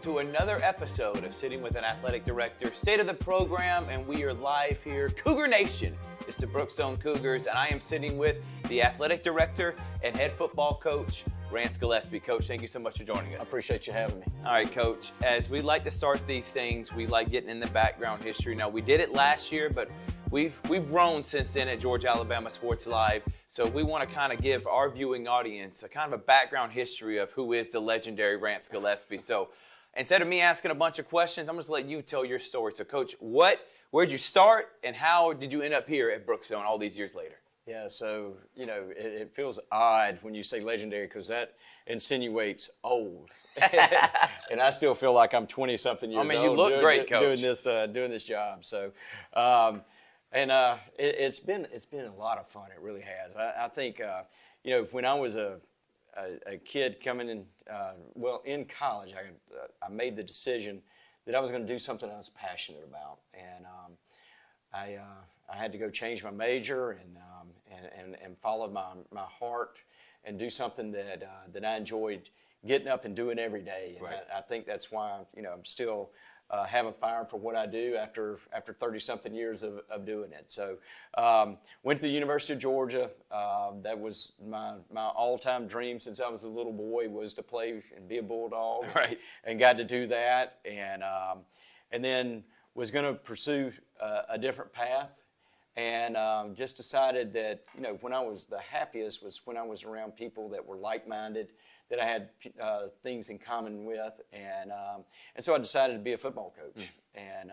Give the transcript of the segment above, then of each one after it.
to another episode of Sitting with an Athletic Director, State of the Program, and we are live here. Cougar Nation, it's the Brookstone Cougars, and I am sitting with the Athletic Director and Head Football Coach, Rance Gillespie. Coach, thank you so much for joining us. I appreciate you having me. All right, Coach, as we like to start these things, we like getting in the background history. Now, we did it last year, but we've grown since then at Georgia Alabama Sports Live, so we want to kind of give our viewing audience a kind of a background history of who is the legendary Rance Gillespie. So instead of me asking a bunch of questions, I'm just going to let you tell your story. So, Coach, where'd you start, and how did you end up here at Brookstone all these years later? Yeah, so, it feels odd when you say legendary because that insinuates old. And I still feel like I'm 20-something years old. I mean, you look great, Coach. Doing this job. So, it's been a lot of fun. It really has. I think, when I was a kid coming in, in college, I made the decision that I was going to do something I was passionate about, and I had to go change my major and follow my heart and do something that I enjoyed getting up and doing every day. And right. I think that's why I'm still having fire for what I do after 30-something years of doing it. So went to the University of Georgia. That was my all-time dream since I was a little boy, was to play and be a Bulldog. Right. And got to do that. And then was going to pursue a different path. And just decided that, when I was the happiest was when I was around people that were like-minded, that I had things in common with, and so I decided to be a football coach, and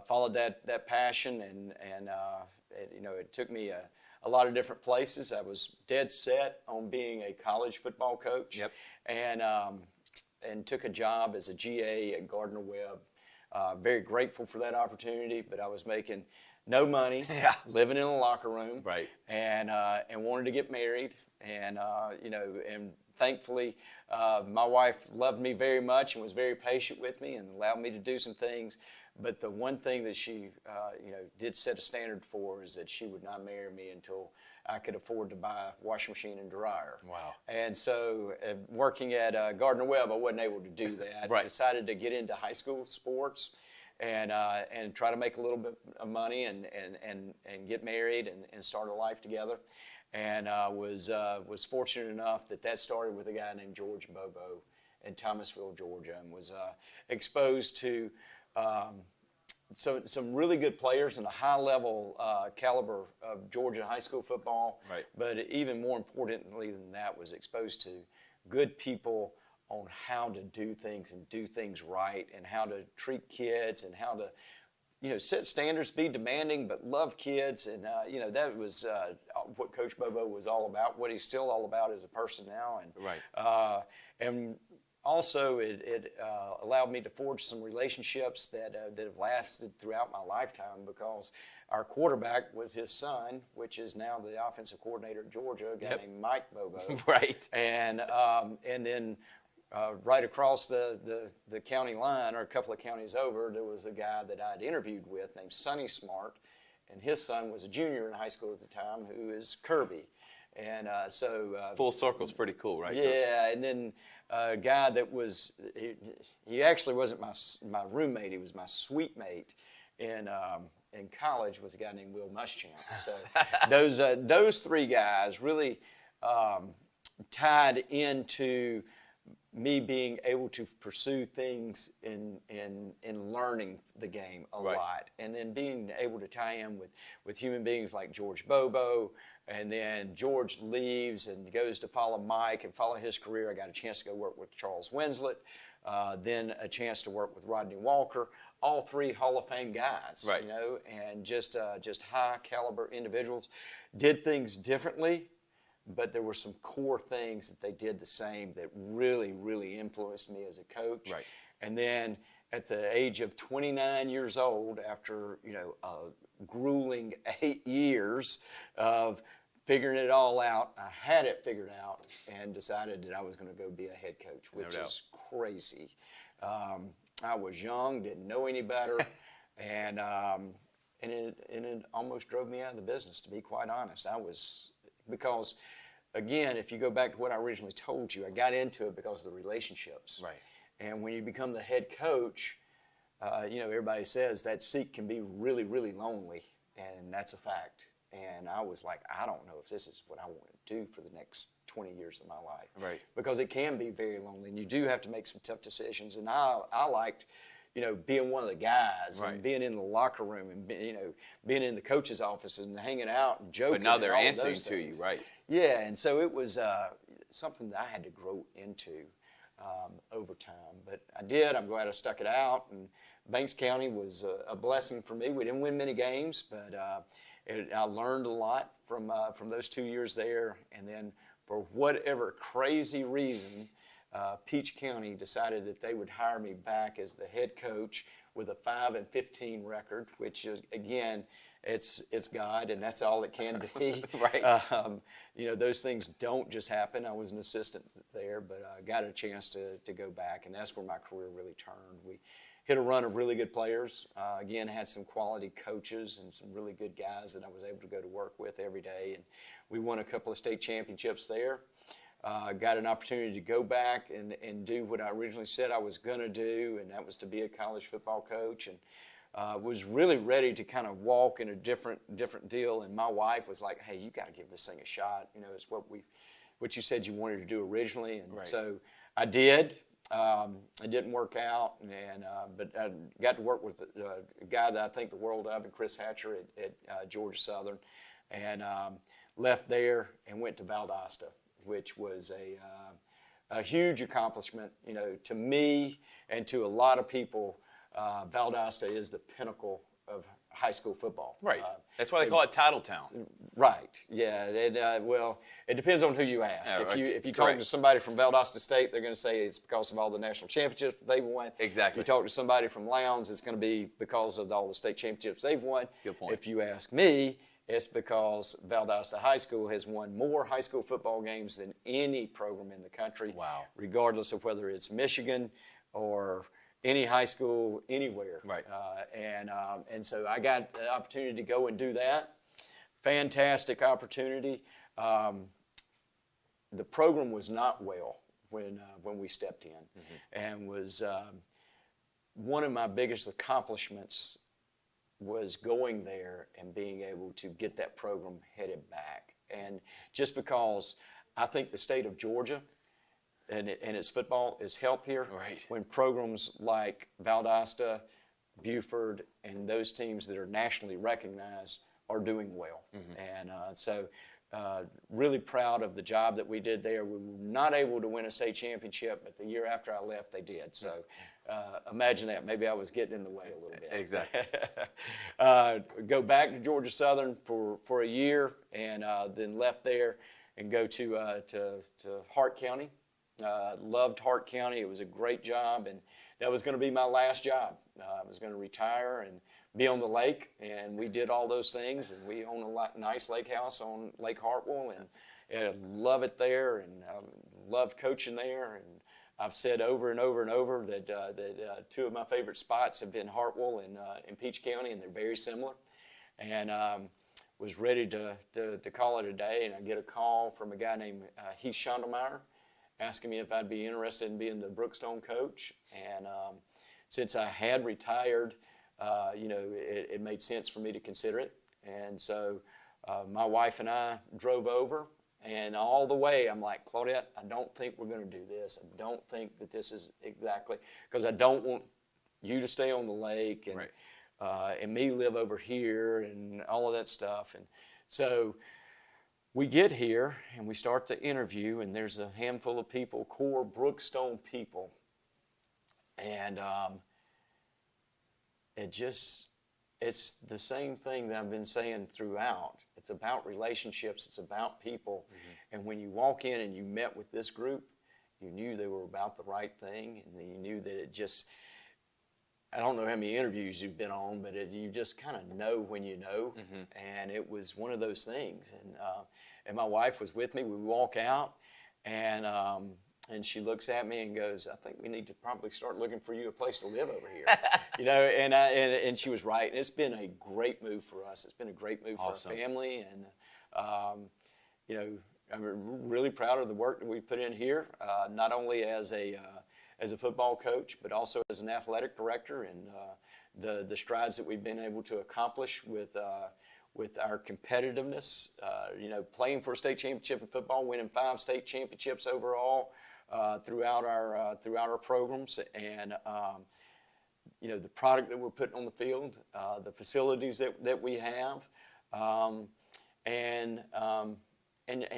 followed that passion, and it took me a lot of different places. I was dead set on being a college football coach, yep. and took a job as a GA at Gardner-Webb. Very grateful for that opportunity, but I was making no money, yeah. living in a locker room, right. and wanted to get married, and and thankfully my wife loved me very much and was very patient with me and allowed me to do some things. But the one thing that she did set a standard for is that she would not marry me until I could afford to buy a washing machine and dryer. Wow. And so working at Gardner-Webb, I wasn't able to do that. Right. Decided to get into high school sports and try to make a little bit of money and get married and start a life together. And was fortunate enough that started with a guy named George Bobo in Thomasville, Georgia, and was exposed to some really good players and a high-level caliber of Georgia high school football. Right. But even more importantly than that, was exposed to good people on how to do things and do things right, and how to treat kids, and how to set standards, be demanding, but love kids. And that was what Coach Bobo was all about, what he's still all about as a person now. And right. And also it allowed me to forge some relationships that have lasted throughout my lifetime, because our quarterback was his son, which is now the offensive coordinator at Georgia, a guy yep. named Mike Bobo. Right. And then right across the county line, or a couple of counties over, there was a guy that I'd interviewed with named Sonny Smart, and his son was a junior in high school at the time, who is Kirby. And so full circle's pretty cool, right? Yeah, Coach? And then a guy that was he actually wasn't my roommate; he was my suite mate in college, was a guy named Will Muschamp. So those three guys really tied into me being able to pursue things in learning the game a right. lot, and then being able to tie in with human beings like George Bobo, and then George leaves and goes to follow Mike and follow his career. I got a chance to go work with Charles Winslet, then a chance to work with Rodney Walker, all three Hall of Fame guys, right. And just high caliber individuals. Did things differently, but there were some core things that they did the same that really, really influenced me as a coach. Right. And then at the age of 29 years old, after a grueling 8 years of figuring it all out, I had it figured out and decided that I was going to go be a head coach, which is crazy. I was young, didn't know any better, and it almost drove me out of the business, to be quite honest. Because, again, if you go back to what I originally told you, I got into it because of the relationships. Right. And when you become the head coach, everybody says that seat can be really, really lonely, and that's a fact. And I was like, I don't know if this is what I want to do for the next 20 years of my life. Right. Because it can be very lonely, and you do have to make some tough decisions. And I liked, being one of the guys and being in the locker room and, being in the coach's office and hanging out and joking. But now they're and all answering those to you, things. right? Yeah, and so it was something that I had to grow into over time. But I did. I'm glad I stuck it out. And Banks County was a blessing for me. We didn't win many games, but I learned a lot from those 2 years there. And then for whatever crazy reason, Peach County decided that they would hire me back as the head coach with a 5-15 record, which is, again, it's God, and that's all it can be. Right. Those things don't just happen. I was an assistant there, but I got a chance to go back, and that's where my career really turned. We hit a run of really good players. Again, had some quality coaches and some really good guys that I was able to go to work with every day, and we won a couple of state championships there. Got an opportunity to go back and do what I originally said I was going to do, and that was to be a college football coach. And was really ready to kind of walk in a different deal. And my wife was like, "Hey, you got to give this thing a shot. It's what you said you wanted to do originally." And so I did. It didn't work out, but I got to work with a guy that I think the world of, and Chris Hatcher at Georgia Southern, and left there and went to Valdosta, which was a huge accomplishment, to me and to a lot of people. Valdosta is the pinnacle of high school football. Right. That's why they call it Titletown. Right. Yeah. Well, it depends on who you ask. Yeah, if you talk to somebody from Valdosta State, they're going to say it's because of all the national championships they've won. Exactly. If you talk to somebody from Lowndes, it's going to be because of all the state championships they've won. Good point. If you ask me, it's because Valdosta High School has won more high school football games than any program in the country. Wow. Regardless of whether it's Michigan or any high school anywhere. Right. And so I got the opportunity to go and do that. Fantastic opportunity. The program was not well when we stepped in, and was one of my biggest accomplishments was going there and being able to get that program headed back. And just because I think the state of Georgia and its football is healthier when programs like Valdosta, Buford, and those teams that are nationally recognized are doing well. And so really proud of the job that we did there. We were not able to win a state championship, but the year after I left, they did. So imagine that. Maybe I was getting in the way a little bit. Exactly. Go back to Georgia Southern for a year, and then left there and go to Hart County. Loved Hart County. It was a great job, and that was going to be my last job. I was going to retire and be on the lake, and we did all those things, and we own a nice lake house on Lake Hartwell, and I love it there, and loved coaching there. And I've said over and over and over that two of my favorite spots have been Hartwell and Peach County, and they're very similar. And was ready to call it a day, and I get a call from a guy named Heath Schondelmeyer, asking me if I'd be interested in being the Brookstone coach. And since I had retired, it made sense for me to consider it. And so my wife and I drove over, and all the way I'm like, "Claudette, I don't think we're going to do this. I don't think that this is exactly, because I don't want you to stay on the lake and me live over here and all of that stuff." And so we get here and we start the interview, and there's a handful of people, core Brookstone people, and it's the same thing that I've been saying throughout. It's about relationships. It's about people. And when you walk in and you met with this group, you knew they were about the right thing, and you knew that it just, I don't know how many interviews you've been on, but you just kind of know when you know. And it was one of those things. And my wife was with me. We walk out, and she looks at me and goes, "I think we need to probably start looking for you a place to live over here." And she was right. And it's been a great move for us. It's been a great move for our family. And, I'm really proud of the work that we've put in here, not only as a as a football coach, but also as an athletic director, and the strides that we've been able to accomplish with our competitiveness. Playing for a state championship in football, winning 5 state championships overall throughout our programs, and the product that we're putting on the field, the facilities that we have, and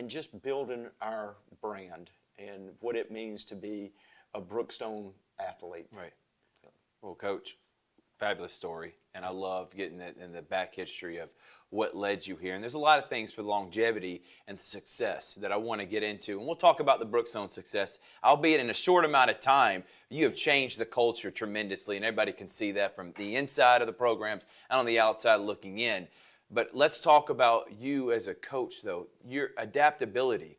just building our brand and what it means to be a Brookstone athlete. Right. So, well, Coach, fabulous story, and I love getting it in the back history of what led you here. And there's a lot of things for the longevity and success that I want to get into. And we'll talk about the Brookstone success. Albeit in a short amount of time, you have changed the culture tremendously, and everybody can see that from the inside of the programs and on the outside looking in. But let's talk about you as a coach, though, your adaptability.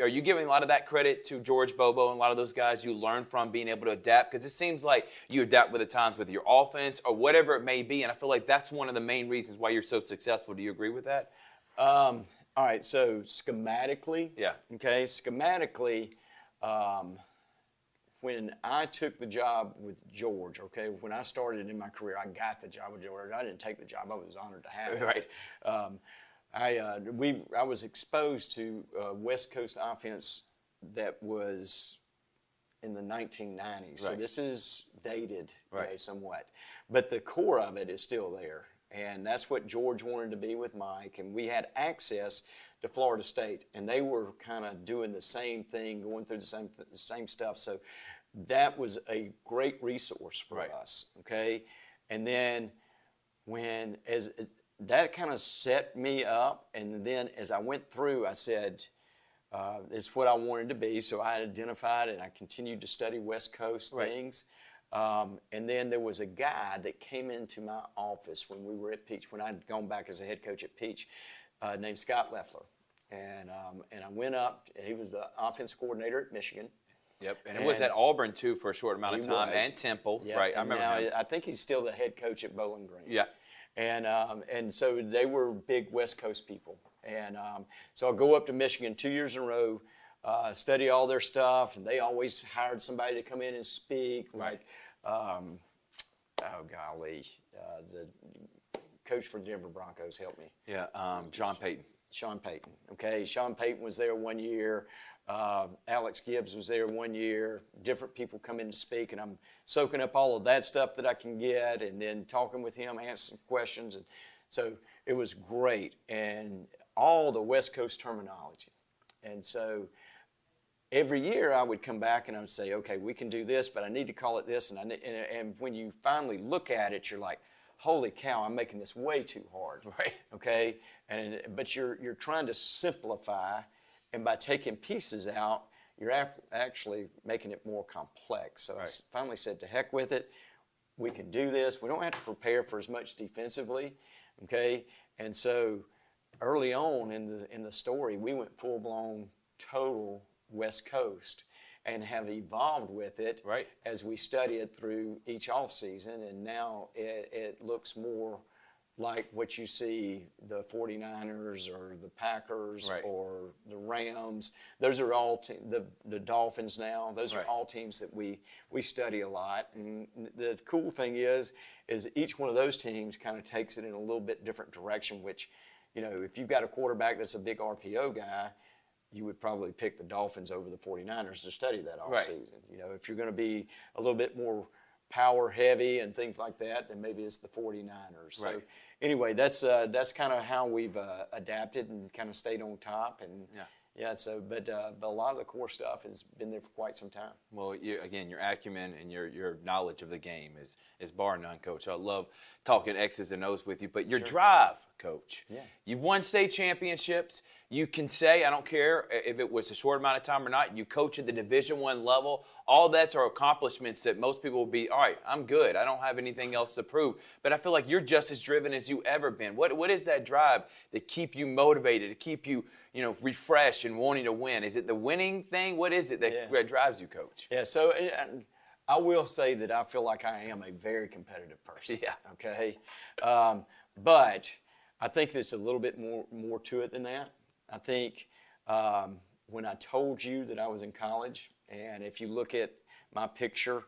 Are you giving a lot of that credit to George Bobo and a lot of those guys you learned from being able to adapt? Because it seems like you adapt with the times with your offense or whatever it may be, and I feel like that's one of the main reasons why you're so successful. Do you agree with that? All right, so schematically, yeah. Okay, schematically, when I took the job with George, okay, when I started in my career, I got the job with George. I didn't take the job; I was honored to have it. Right. I was exposed to West Coast offense that was in the 1990s. Right. So this is dated, right, somewhat, but the core of it is still there, and that's what George wanted to be with Mike. And we had access to Florida State, and they were kind of doing the same thing, going through the same stuff. So that was a great resource for us. Okay, and then that kind of set me up, and then as I went through, I said, it's what I wanted to be, so I identified and I continued to study West Coast things. And then there was a guy that came into my office when we were at Peach, when I'd gone back as a head coach at Peach, named Scott Leffler. And I went up, and he was the offensive coordinator at Michigan. Yep, and it was at Auburn, too, for a short amount of time, and Temple. Yep. Right, I remember him. I think he's still the head coach at Bowling Green. Yeah. And so they were big West Coast people. And so I'll go up to Michigan 2 years in a row, study all their stuff, and they always hired somebody to come in and speak, like, the coach for the Denver Broncos helped me. Yeah, Sean Payton. Sean Payton, okay. Sean Payton was there 1 year. Alex Gibbs was there 1 year. Different people come in to speak, and I'm soaking up all of that stuff that I can get, and then talking with him, answering questions. And so it was great, and all the West Coast terminology. And so every year I would come back and I would say, okay, we can do this, but I need to call it this. And when you finally look at it, you're like, holy cow, I'm making this way too hard. Right. Okay? But you're trying to simplify, and by taking pieces out, you're actually making it more complex. So I finally said, to heck with it. We can do this. We don't have to prepare for as much defensively. Okay? And so early on in the story, we went full-blown total West Coast and have evolved with it as we study it through each off season. And now it looks more like what you see the 49ers or the Packers or the Rams. Those are all the Dolphins now. Those are all teams that we study a lot. And the cool thing is each one of those teams kind of takes it in a little bit different direction, which, you know, if you've got a quarterback that's a big RPO guy, you would probably pick the Dolphins over the 49ers to study that all season. You know, if you're going to be a little bit more power heavy and things like that, then maybe it's the 49ers. So anyway, that's kind of how we've adapted and kind of stayed on top. And but a lot of the core stuff has been there for quite some time. Well, your acumen and your knowledge of the game is bar none, Coach. I love talking X's and O's with you, but your drive, Coach. Yeah. You've won state championships. You can say, I don't care if it was a short amount of time or not, you coach at the Division I level. All that's are accomplishments that most people will be, all right, I'm good. I don't have anything else to prove. But I feel like you're just as driven as you ever been. What is that drive that keep you motivated, to keep you, refreshed and wanting to win? Is it the winning thing? What is it that drives you, Coach? Yeah, so I will say that I feel like I am a very competitive person. Yeah. Okay. But I think there's a little bit more to it than that. I think, when I told you that I was in college, and if you look at my picture,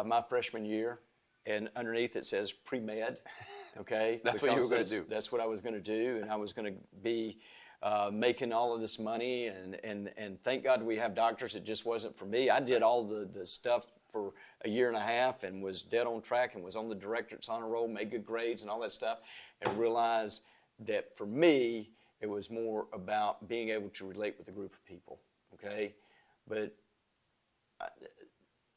my freshman year, and underneath it says pre-med, okay? That's what you were going to do. That's what I was going to do, and I was going to be making all of this money, and thank God we have doctors. It just wasn't for me. I did all the stuff for a year and a half and was dead on track and was on the directorate's honor roll, made good grades and all that stuff, and realized that for me, it was more about being able to relate with a group of people, okay? But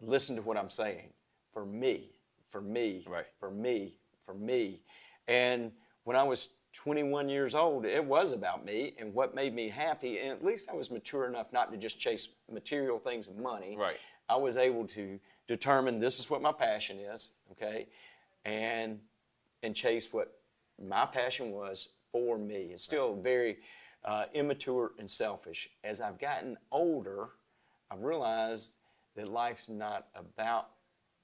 listen to what I'm saying. For me, Right. for me. And when I was 21 years old, it was about me and what made me happy. And at least I was mature enough not to just chase material things and money. Right. I was able to determine this is what my passion is, okay? And chase what my passion was for me. It's still very immature and selfish. As I've gotten older, I've realized that life's not about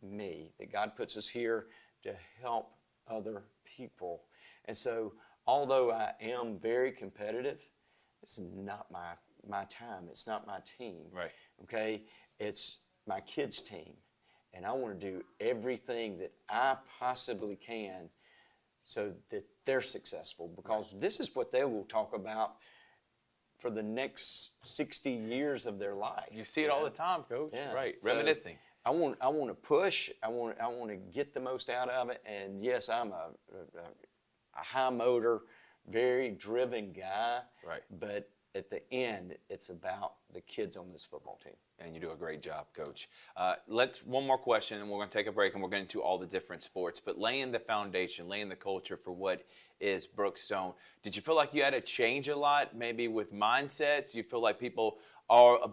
me, that God puts us here to help other people. And so, although I am very competitive, this is not my time. It's not my team. Right. Okay? It's my kids' team. And I want to do everything that I possibly can so that they're successful, because this is what they will talk about for the next 60 years of their life. You see it all the time, Coach. Yeah. Right. So Reminiscing. I want to push. I want to get the most out of it. And yes, I'm a high motor, very driven guy. Right. But at the end, it's about the kids on this football team. And you do a great job, Coach. One more question, and we're going to take a break, and we're going into all the different sports. But laying the foundation, laying the culture for what is Brookstone, did you feel like you had to change a lot, maybe with mindsets? You feel like people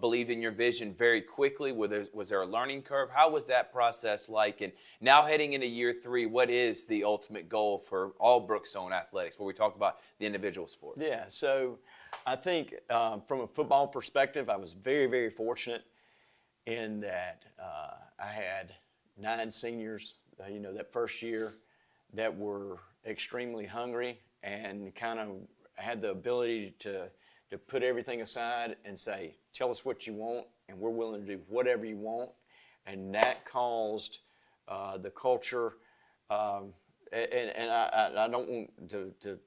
believed in your vision very quickly? Was there a learning curve? How was that process like? And now heading into year 3, what is the ultimate goal for all Brookstone athletics, where we talk about the individual sports? Yeah, so I think from a football perspective, I was very, very fortunate in that I had 9 seniors, that first year, that were extremely hungry and kind of had the ability to put everything aside and say, tell us what you want, and we're willing to do whatever you want. And that caused the culture, and I don't want to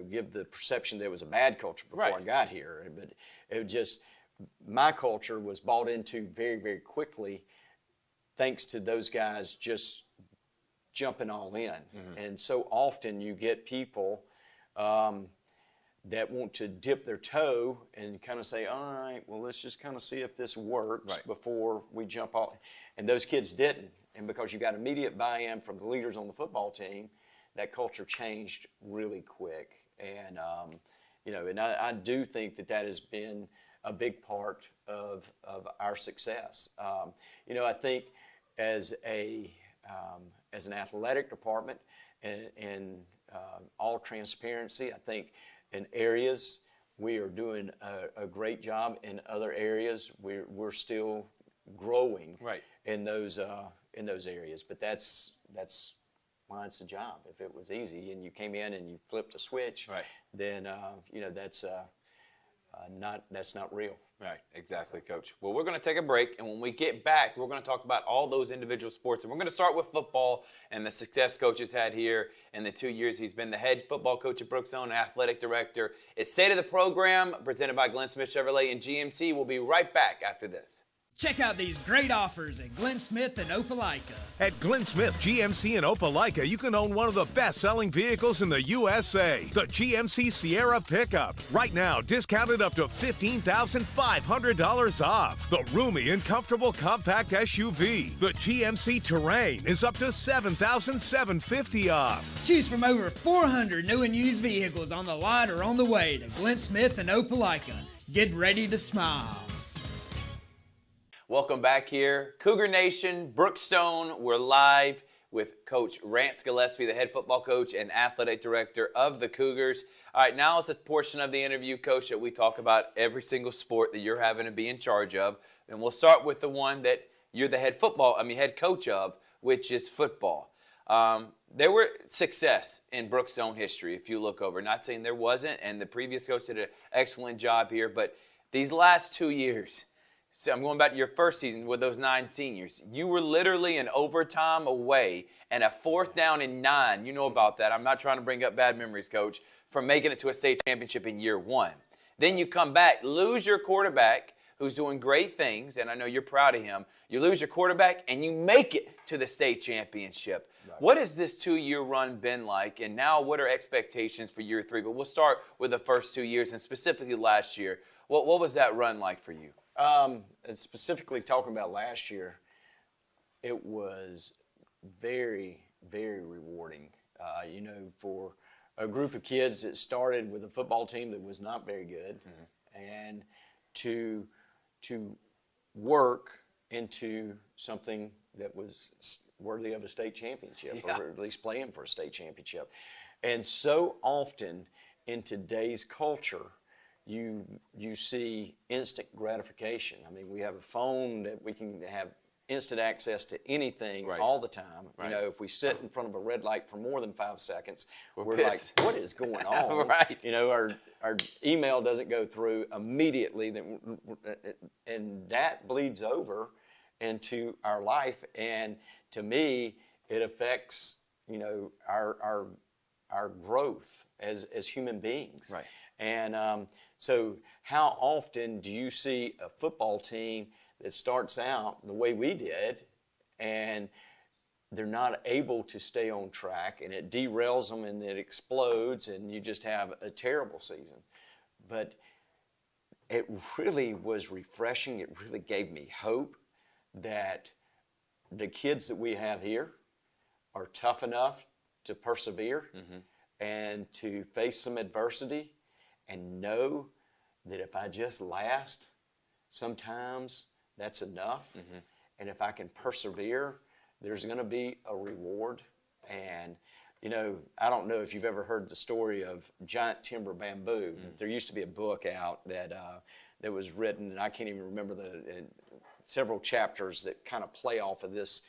give the perception that it was a bad culture before Right. I got here, but it just, my culture was bought into very, very quickly thanks to those guys just jumping all in. Mm-hmm. And so often you get people that want to dip their toe and kind of say, all right, well, let's just kind of see if this works Right. before we jump off. And those kids didn't. And because you got immediate buy-in from the leaders on the football team, that culture changed really quick. And, and I do think that has been a big part of our success. I think as an athletic department, and all transparency, I think in areas we are doing a great job. In other areas, we're still growing Right. in those areas. But that's why it's a job. If it was easy and you came in and you flipped a switch, Right. then that's not real. Right, exactly, Coach. Well, we're going to take a break, and when we get back, we're going to talk about all those individual sports, and we're going to start with football and the success Coach has had here in the 2 years he's been the head football coach at Brookstone and athletic director. It's State of the Program, presented by Glenn Smith Chevrolet and GMC. We'll be right back after this. Check out these great offers at Glenn Smith and Opelika. At Glenn Smith GMC in Opelika, you can own one of the best-selling vehicles in the USA, the GMC Sierra pickup. Right now, discounted up to $15,500 off. The roomy and comfortable compact SUV, the GMC Terrain, is up to $7,750 off. Choose from over 400 new and used vehicles on the lot or on the way to Glenn Smith and Opelika. Get ready to smile. Welcome back here. Cougar Nation, Brookstone, we're live with Coach Rance Gillespie, the head football coach and athletic director of the Cougars. All right, now is a portion of the interview, Coach, that we talk about every single sport that you're having to be in charge of. And we'll start with the one that you're the head coach of, which is football. There were success in Brookstone history, if you look over. Not saying there wasn't, and the previous coach did an excellent job here, but These last 2 years, so I'm going back to your first season with those 9 seniors. You were literally an overtime away and a 4th down and 9. You know about that. I'm not trying to bring up bad memories, Coach, from making it to a state championship in year 1. Then you come back, lose your quarterback, who's doing great things, and I know you're proud of him. You lose your quarterback, and you make it to the state championship. Right. What has this 2-year run been like, and now what are expectations for year 3? But we'll start with the first 2 years, and specifically last year. What was that run like for you? Specifically talking about last year, it was very, very rewarding. For a group of kids that started with a football team that was not very good, and to work into something that was worthy of a state championship, or at least playing for a state championship. And so often in today's culture, you see instant gratification. I mean, we have a phone that we can have instant access to anything all the time. Right. If we sit in front of a red light for more than 5 seconds, we're like, what is going on? Right. Our email doesn't go through immediately, and that bleeds over into our life. And to me, it affects, our growth as human beings. Right. And so how often do you see a football team that starts out the way we did, and they're not able to stay on track, and it derails them, and it explodes, and you just have a terrible season? But it really was refreshing. It really gave me hope that the kids that we have here are tough enough to persevere and to face some adversity, and know that if I just last, sometimes that's enough. And if I can persevere, there's going to be a reward. And, I don't know if you've ever heard the story of giant timber bamboo. There used to be a book out that was written, and I can't even remember several chapters that kind of play off of this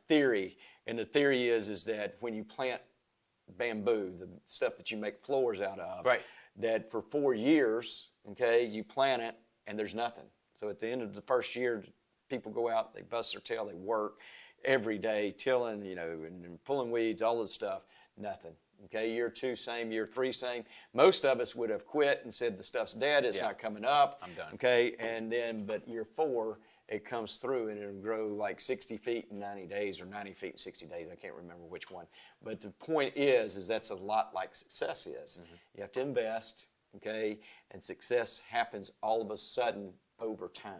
theory. And the theory is that when you plant bamboo, the stuff that you make floors out of, that for 4 years, you plant it and there's nothing. So at the end of the first year, people go out, they bust their tail, they work every day, tilling, and pulling weeds, all this stuff, nothing. Year 2, same. Year 3, same. Most of us would have quit and said the stuff's dead, it's not coming up. I'm done. And then, but year 4, it comes through and it'll grow like 60 feet in 90 days or 90 feet in 60 days. I can't remember which one. But the point is that's a lot like success is. You have to invest, and success happens all of a sudden over time,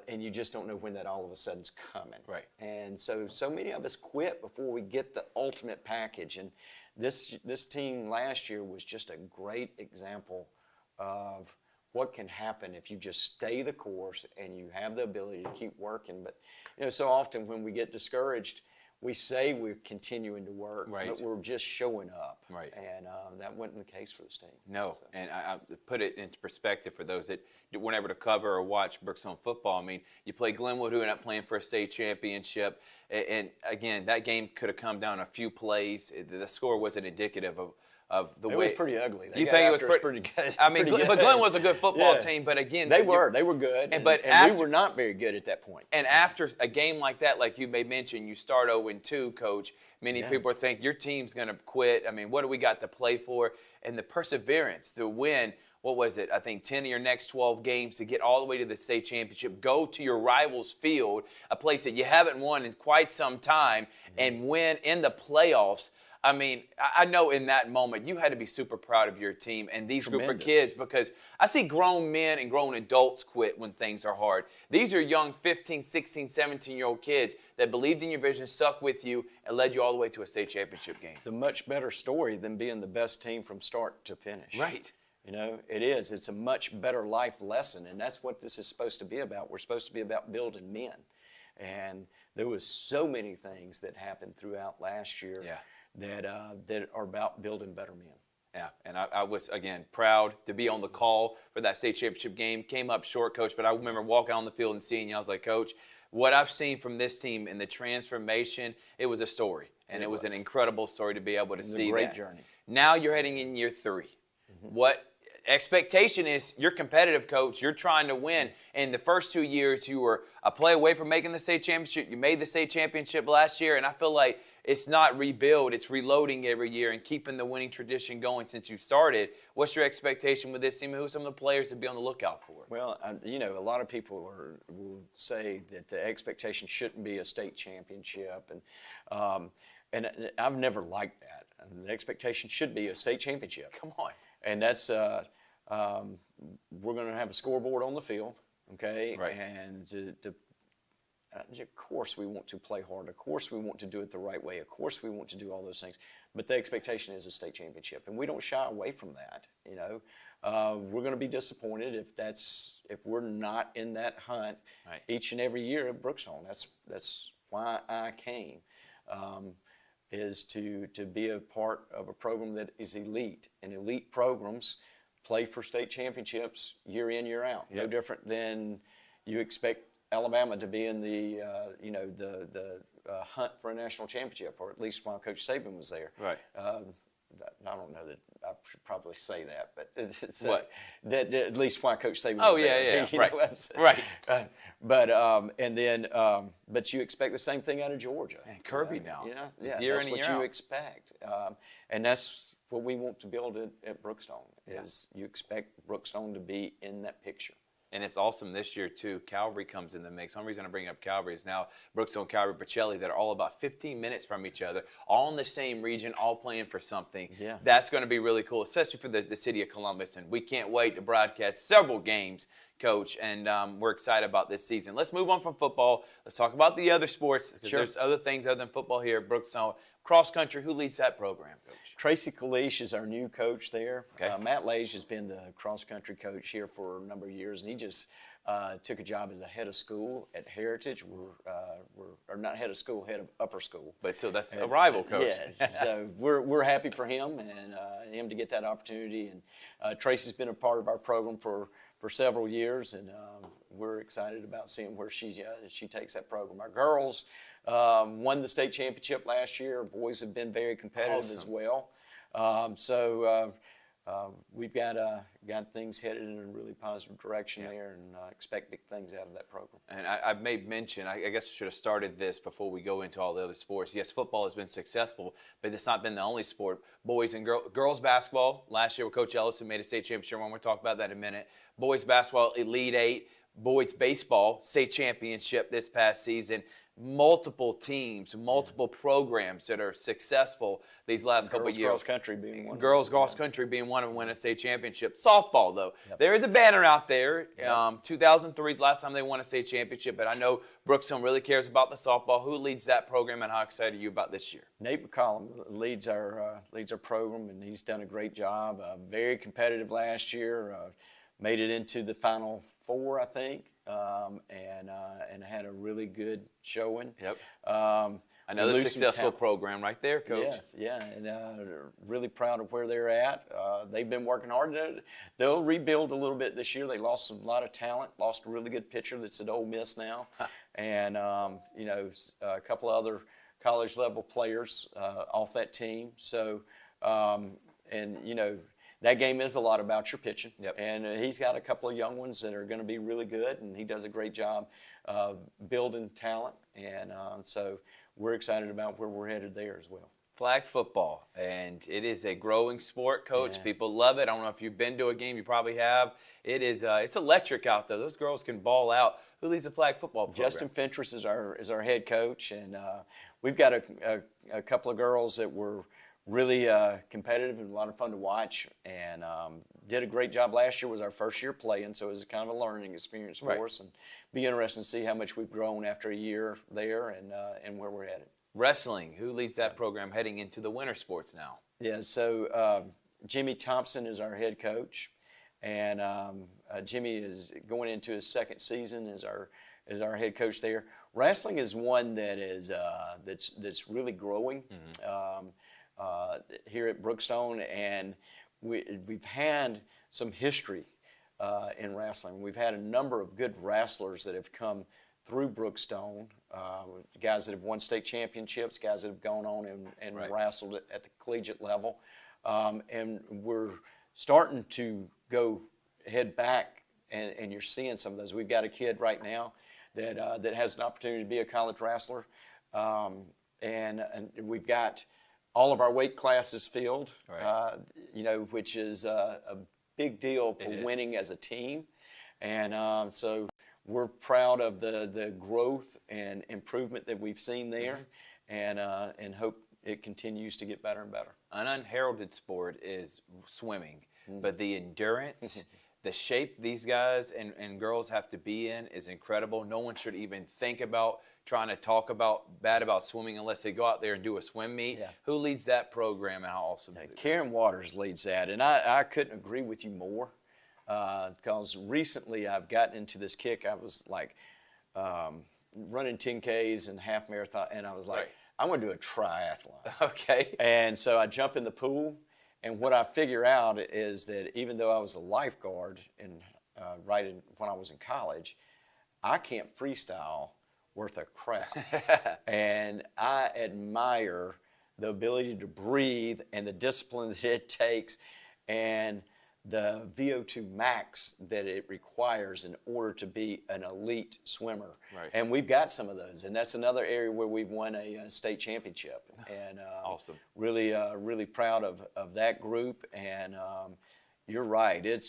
and you just don't know when that all of a sudden's coming. Right. And so many of us quit before we get the ultimate package. And this team last year was just a great example of what can happen if you just stay the course and you have the ability to keep working. But, so often when we get discouraged, we say we're continuing to work, but we're just showing up. Right. And that wasn't the case for this team. No, so. And I put it into perspective for those that weren't able to cover or watch Brookstone football. I mean, you play Glenwood, who ended up playing for a state championship. And again, that game could have come down a few plays. The score wasn't indicative of the way. It was pretty ugly. You think it was pretty good? I mean, but Glen was a good football team. But again, they were good. And we were not very good at that point. And after a game like that, like you may mention, you start 0-2, Coach. Many people think your team's going to quit. I mean, what do we got to play for? And the perseverance to win. What was it? I think 10 of your next 12 games to get all the way to the state championship, go to your rival's field, a place that you haven't won in quite some time, and win in the playoffs. I mean, I know in that moment you had to be super proud of your team and these group of kids, because I see grown men and grown adults quit when things are hard. These are young 15, 16, 17-year-old kids that believed in your vision, stuck with you, and led you all the way to a state championship game. It's a much better story than being the best team from start to finish. Right. It is. It's a much better life lesson, and that's what this is supposed to be about. We're supposed to be about building men. And there was so many things that happened throughout last year that are about building better men. Yeah, and I was, again, proud to be on the call for that state championship game. Came up short, Coach, but I remember walking on the field and seeing you. I was like, Coach, what I've seen from this team and the transformation, it was a story. And it was an incredible story to be able to see that. It was a great journey. Now you're heading in year 3. What expectation is you're competitive, coach. You're trying to win. In the first 2 years, you were a play away from making the state championship. You made the state championship last year, and I feel like it's not rebuild. It's reloading every year and keeping the winning tradition going since you started. What's your expectation with this team? Who are some of the players to be on the lookout for? Well, a lot of people will say that the expectation shouldn't be a state championship, and I've never liked that. The expectation should be a state championship. Come on. And that's we're going to have a scoreboard on the field, okay? Right. And of course we want to play hard. Of course we want to do it the right way. Of course we want to do all those things. But the expectation is a state championship, and we don't shy away from that. We're going to be disappointed if we're not in that hunt each and every year at Brookstone. That's why I came. Is to be a part of a program that is elite, and elite programs play for state championships year in, year out. Yep. No different than you expect Alabama to be in the hunt for a national championship, or at least while Coach Saban was there. Right. I don't know that I should probably say that, but it's, what? That at least while Coach Saban Oh, was there. yeah. You Right. know what I'm saying? Right. But you expect the same thing out of Georgia. And Kirby now. Yeah, It's that's year in and what year you out. expect. And that's what we want to build at Brookstone, is you expect Brookstone to be in that picture. And it's awesome this year, too. Calvary comes in the mix. One reason I bring up Calvary is now Brookstone, Calvary, Pacelli, that are all about 15 minutes from each other, all in the same region, all playing for something. Yeah. That's going to be really cool, especially for the city of Columbus. And we can't wait to broadcast several games, Coach, and we're excited about this season. Let's move on from football. Let's talk about the other sports, because there's other things other than football here at Brookstone. Cross country, who leads that program, Coach? Tracy Kalish is our new coach there. Okay. Matt Lage has been the cross-country coach here for a number of years, and he just took a job as a head of school at Heritage. Or not head of school, head of upper school. But so that's a rival, Coach. Yes, so we're happy for him and him to get that opportunity. And Tracy's been a part of our program for several years, and we're excited about seeing where she takes that program. Our girls won the state championship last year. Boys have been very competitive as well. We've got things headed in a really positive direction there, and expect big things out of that program. And I've made mention, I guess I should have started this before we go into all the other sports. Yes, football has been successful, but it's not been the only sport. Boys and girls basketball, last year with Coach Ellison made a state championship. We're going to talk about that in a minute. Boys basketball, Elite Eight. Boys baseball, state championship this past season. Multiple teams, multiple programs that are successful these last couple of years. Girls cross country being one. Girls cross country being one of them, win a state championship. Softball, though, there is a banner out there. 2003 is the last time they won a state championship, but I know Brookstone really cares about the softball. Who leads that program, and how excited are you about this year? Nate McCollum leads our program, and he's done a great job. Very competitive last year. Made it into the Final Four, I think, and had a really good showing. Yep. Another successful program right there, Coach. Yes, yeah, and really proud of where they're at. They've been working hard. They'll rebuild a little bit this year. They lost a lot of talent, lost a really good pitcher that's at Ole Miss now, and a couple of other college-level players off that team. So, that game is a lot about your pitching. Yep. And he's got a couple of young ones that are going to be really good, and he does a great job building talent. And so we're excited about where we're headed there as well. Flag football, and it is a growing sport, Coach. Yeah. People love it. I don't know if you've been to a game. You probably have. It is it's electric out there. Those girls can ball out. Who leads the flag football program? Justin Fentress is our head coach, and we've got a couple of girls that were really competitive and a lot of fun to watch, and did a great job last year. Was our first year playing, so it was kind of a learning experience for us, and be interesting to see how much we've grown after a year there and where we're headed. Wrestling, who leads that program heading into the winter sports now? Yeah, so Jimmy Thompson is our head coach, and Jimmy is going into his second season as our head coach there. Wrestling is one that is that's really growing. Here at Brookstone, and we've had some history in wrestling. We've had a number of good wrestlers that have come through Brookstone, guys that have won state championships, guys that have gone on and wrestled at the collegiate level, and we're starting to head back, and you're seeing some of those. We've got a kid right now that has an opportunity to be a college wrestler, and we've got all of our weight classes filled, Right. which is a big deal for winning as a team. And so we're proud of the growth and improvement that we've seen there, and hope it continues to get better and better. An unheralded sport is swimming, but the endurance, the shape these guys and girls have to be in is incredible. No one should even think about trying to talk bad about swimming unless they go out there and do a swim meet. Yeah. Who leads that program, and how awesome is it? Karen Waters leads that, and I couldn't agree with you more, because recently I've gotten into this kick. I was like running 10Ks and half marathon, and I was like, Right. I'm going to do a triathlon. Okay. And so I jump in the pool, and what I figure out is that even though I was a lifeguard when I was in college, I can't freestyle worth a crap. And I admire the ability to breathe and the discipline that it takes and the VO2 max that it requires in order to be an elite swimmer. Right. And we've got some of those, and that's another area where we've won a state championship. And Awesome. Really proud of that group. And you're right, it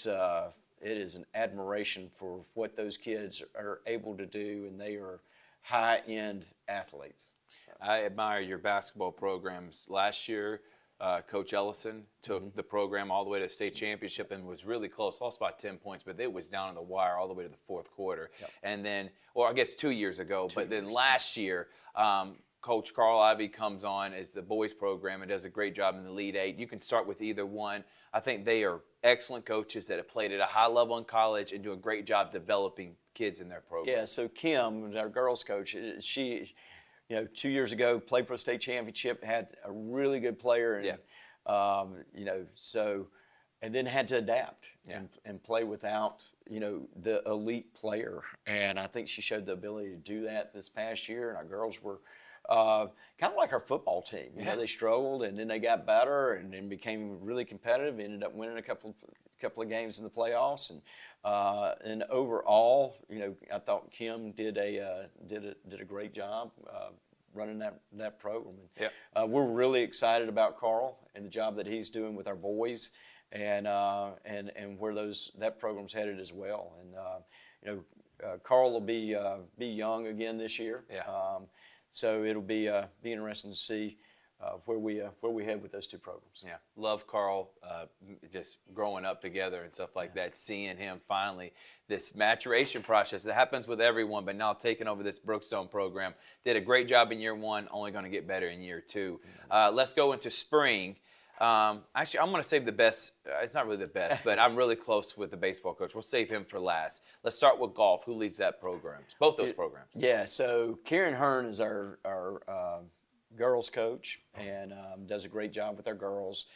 is an admiration for what those kids are able to do, and they are high-end athletes. I admire your basketball programs. Last year, Coach Ellison took the program all the way to state championship and was really close. Lost by 10 points, but it was down in the wire all the way to the fourth quarter. Yep. And then, or I guess 2 years ago, then last year, Coach Carl Ivy comes on as the boys program and does a great job in the Elite Eight. You can start with either one. I think they are excellent coaches that have played at a high level in college and do a great job developing kids in their program. Yeah, so Kim, our girls coach, she, 2 years ago played for a state championship, had a really good player, and and then had to adapt and play without the elite player. And I think she showed the ability to do that this past year. And our girls were kind of like our football team. They struggled, and then they got better, and then became really competitive. Ended up winning a couple of games in the playoffs, and overall, I thought Kim did a great job running that program. And, we're really excited about Carl and the job that he's doing with our boys, and where that program's headed as well. And Carl will be young again this year. So it'll be interesting to see where we head with those two programs. Yeah, love Carl, just growing up together and stuff like that, seeing him finally, this maturation process that happens with everyone, but now taking over this Brookstone program. Did a great job in year one, only going to get better in year two. Let's go into spring. Actually, I'm going to save the best. It's not really the best, but I'm really close with the baseball coach. We'll save him for last. Let's start with golf. Who leads that program? Both those programs. Yeah, so Karen Hearn is our girls coach, and does a great job with our girls.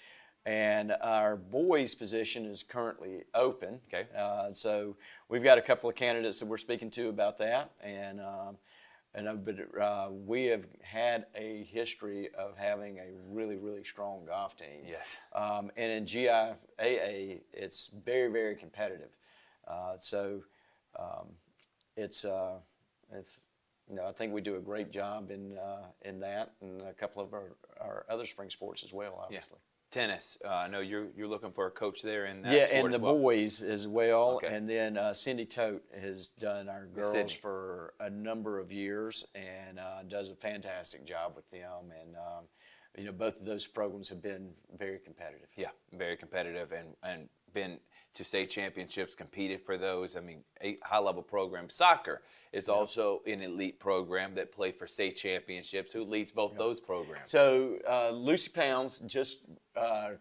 And our boys position is currently open. Okay. So we've got a couple of candidates that we're speaking to about that. But we have had a history of having a really strong golf team. Yes. And in GIAA, it's very competitive. I think we do a great job in that, and a couple of our other spring sports as well, obviously. Yeah. Tennis. I know you're looking for a coach there in that Yeah, sport and the as well. boys as well. Okay. And then Cindy Tote has done our girls Cindy. for a number of years, and does a fantastic job with them. And both of those programs have been very competitive. Yeah, very competitive, and been to state championships, competed for those. I mean, a high-level program. Soccer is also an elite program that play for state championships. Who leads both those programs? So Lucy Pounds just, I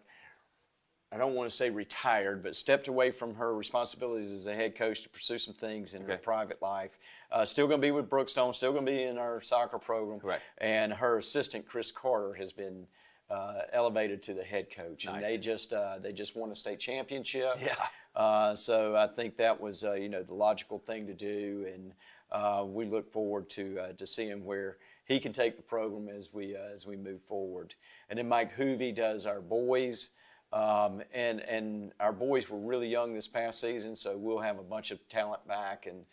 don't want to say retired, but stepped away from her responsibilities as a head coach to pursue some things in her private life. Still going to be with Brookstone, still going to be in our soccer program. Correct. And her assistant, Chris Carter, has been elevated to the head coach. Nice. And they just won a state championship. Yeah. So I think that was the logical thing to do, and we look forward to seeing where he can take the program as we move forward. And then Mike Hoovey does our boys. And our boys were really young this past season, so we'll have a bunch of talent back, and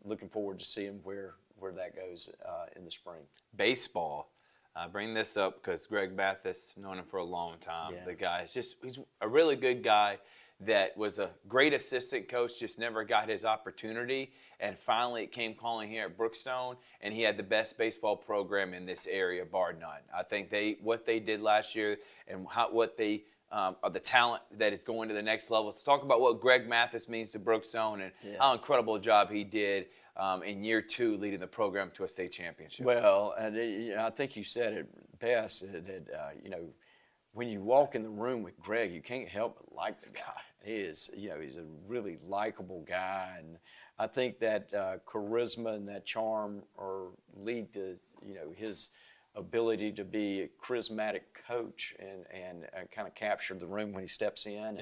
looking forward to seeing where that goes in the spring. Baseball. I bring this up because Greg Mathis, known him for a long time. Yeah. The guy is he's a really good guy that was a great assistant coach, just never got his opportunity. And finally it came calling here at Brookstone, and he had the best baseball program in this area, bar none. I think what they did last year and the talent that is going to the next level. So talk about what Greg Mathis means to Brookstone and how incredible a job he did in year 2 leading the program to a state championship. Well, and I think you said it best, that when you walk in the room with Greg, you can't help but like the guy. He is, he's a really likable guy, and I think that charisma and that charm lead to, his ability to be a charismatic coach and kind of capture the room when he steps in.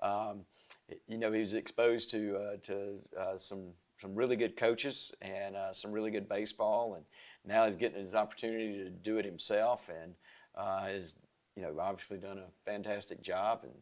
And, he was exposed to some really good coaches and some really good baseball, and now he's getting his opportunity to do it himself, and has obviously done a fantastic job, and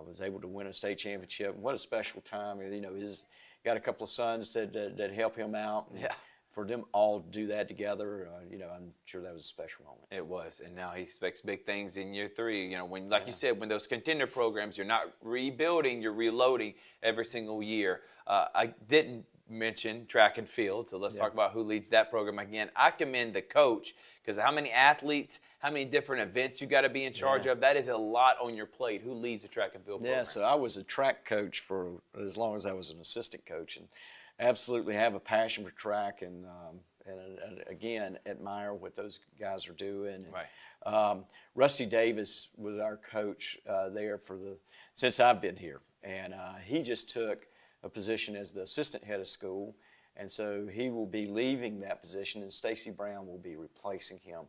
was able to win a state championship. What a special time! He's got a couple of sons that help him out. And for them all to do that together, I'm sure that was a special moment. It was, and now he expects big things in year 3. When, like you said, when those contender programs, you're not rebuilding, you're reloading every single year. I didn't mention track and field, so let's talk about who leads that program. Again, I commend the coach, because how many athletes, how many different events you got to be in charge of, that is a lot on your plate. Who leads the track and field program? Yeah, so I was a track coach for as long as I was an assistant coach, and absolutely have a passion for track, and again, admire what those guys are doing. Right. Rusty Davis was our coach there since I've been here, and he just took a position as the assistant head of school, and so he will be leaving that position, and Stacy Brown will be replacing him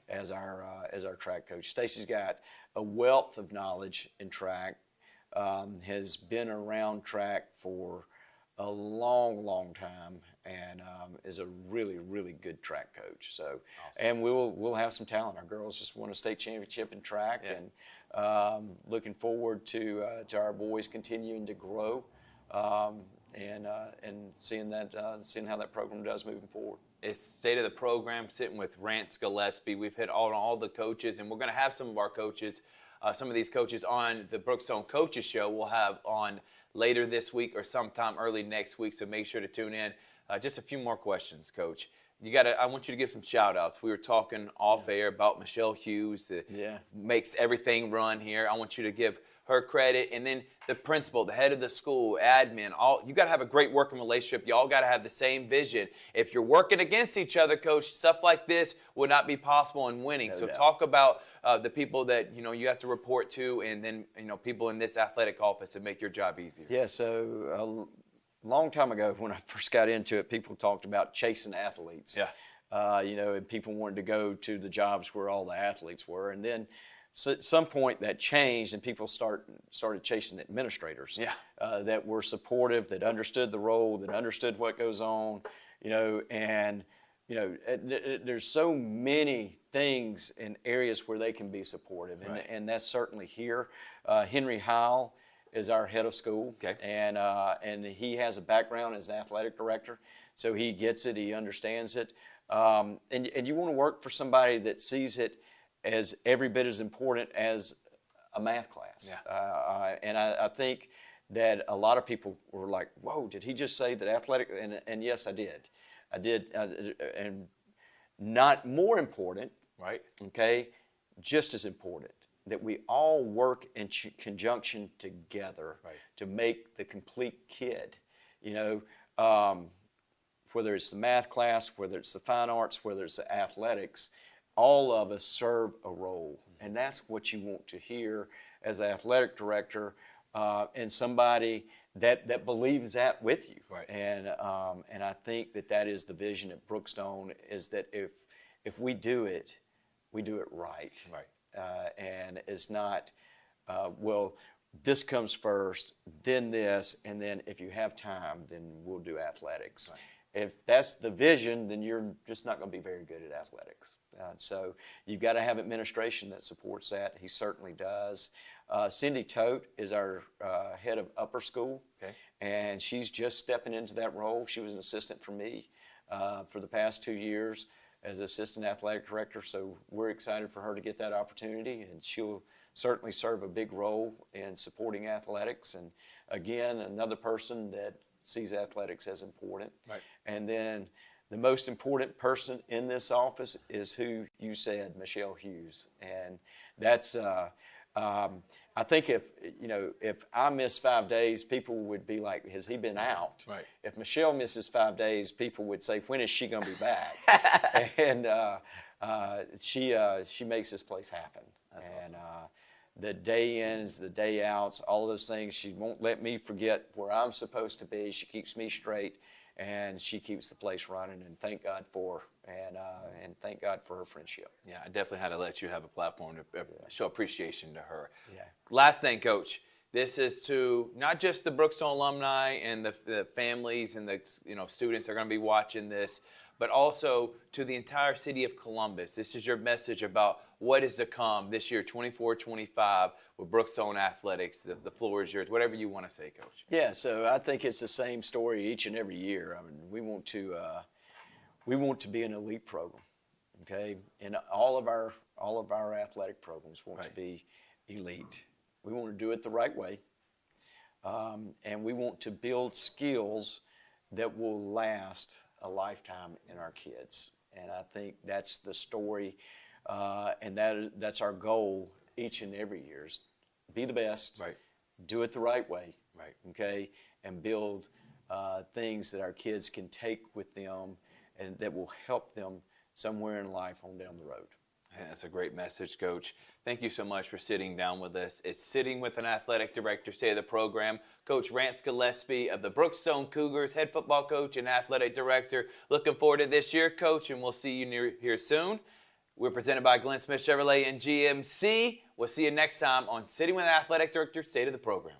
as our track coach. Stacy's got a wealth of knowledge in track, has been around track for a long time, and is a really, really good track coach. So, and we'll have some talent. Our girls just won a state championship in track, and looking forward to our boys continuing to grow, and seeing how that program does moving forward. It's state of the program, sitting with Rance, Gillespie. We've hit all the coaches, and we're going to have some of our coaches, some of these coaches on the Brookstone Coaches Show. We'll have on later this week or sometime early next week, so make sure to tune in. Just a few more questions, Coach. I want you to give some shout-outs. We were talking off air about Michelle Hughes that makes everything run here. I want you to give her credit, and then the principal, the head of the school, admin, you got to have a great working relationship. You all got to have the same vision. If you're working against each other, Coach, stuff like this would not be possible in winning. So talk about the people that you have to report to, and then people in this athletic office that make your job easier. Yeah. So a long time ago, when I first got into it, people talked about chasing athletes. Yeah. And people wanted to go to the jobs where all the athletes were, and then. So at some point that changed, and people started chasing administrators that were supportive, that understood the role, that understood what goes on, and there's so many things in areas where they can be supportive, and that's certainly here. Henry Howell is our head of school, and he has a background as an athletic director, so he gets it, he understands it, and you want to work for somebody that sees it as every bit as important as a math class. And I think that a lot of people were like, whoa, did he just say that athletic? And yes, I did. And not more important, just as important, that we all work in conjunction together to make the complete kid. Whether it's the math class, whether it's the fine arts, whether it's the athletics, all of us serve a role, and that's what you want to hear as an athletic director, and somebody that believes that with you. And I think that is the vision at Brookstone, is that if we do it right. And it's not, this comes first, then this, and then if you have time, then we'll do athletics. If that's the vision, then you're just not going to be very good at athletics. So you've got to have administration that supports that. He certainly does. Cindy Tote is our head of upper school. Okay. And she's just stepping into that role. She was an assistant for me for the past 2 years as assistant athletic director, so we're excited for her to get that opportunity, and she'll certainly serve a big role in supporting athletics. And again, another person that sees athletics as important. Right. And then the most important person in this office is who you said, Michelle Hughes, and that's I think if I miss 5 days, people would be like, has he been out? Right. If Michelle misses 5 days, people would say, when is she going to be back? And she makes this place happen. That's and awesome. The day ins, the day outs, all those things, she won't let me forget where I'm supposed to be. She keeps me straight, and she keeps the place running, and thank God for her, and thank God for her friendship. Yeah, I definitely had to let you have a platform to show appreciation to her. Yeah. Last thing, Coach. This is to not just the Brookstone alumni and the families and the students that are going to be watching this, but also to the entire city of Columbus. This is your message about what is to come this year, 24-25, with Brookstone Athletics. The floor is yours. Whatever you want to say, Coach. Yeah, so I think it's the same story each and every year. I mean, we want to be an elite program, okay? And all of our athletic programs want to be elite. We want to do it the right way, and we want to build skills that will last a lifetime in our kids. And I think that's the story, and that's our goal each and every year is be the best, Right. do it the right way, Right. okay, and build things that our kids can take with them and that will help them somewhere in life on down the road. That's a great message, Coach. Thank you so much for sitting down with us. It's Sitting with an Athletic Director, say of the program. Coach Rance Gillespie of the Brookstone Cougars, head football coach and athletic director. Looking forward to this year, Coach, and we'll see you here soon. We're presented by Glenn Smith Chevrolet and GMC. We'll see you next time on Sitting with an Athletic Director, say to the program.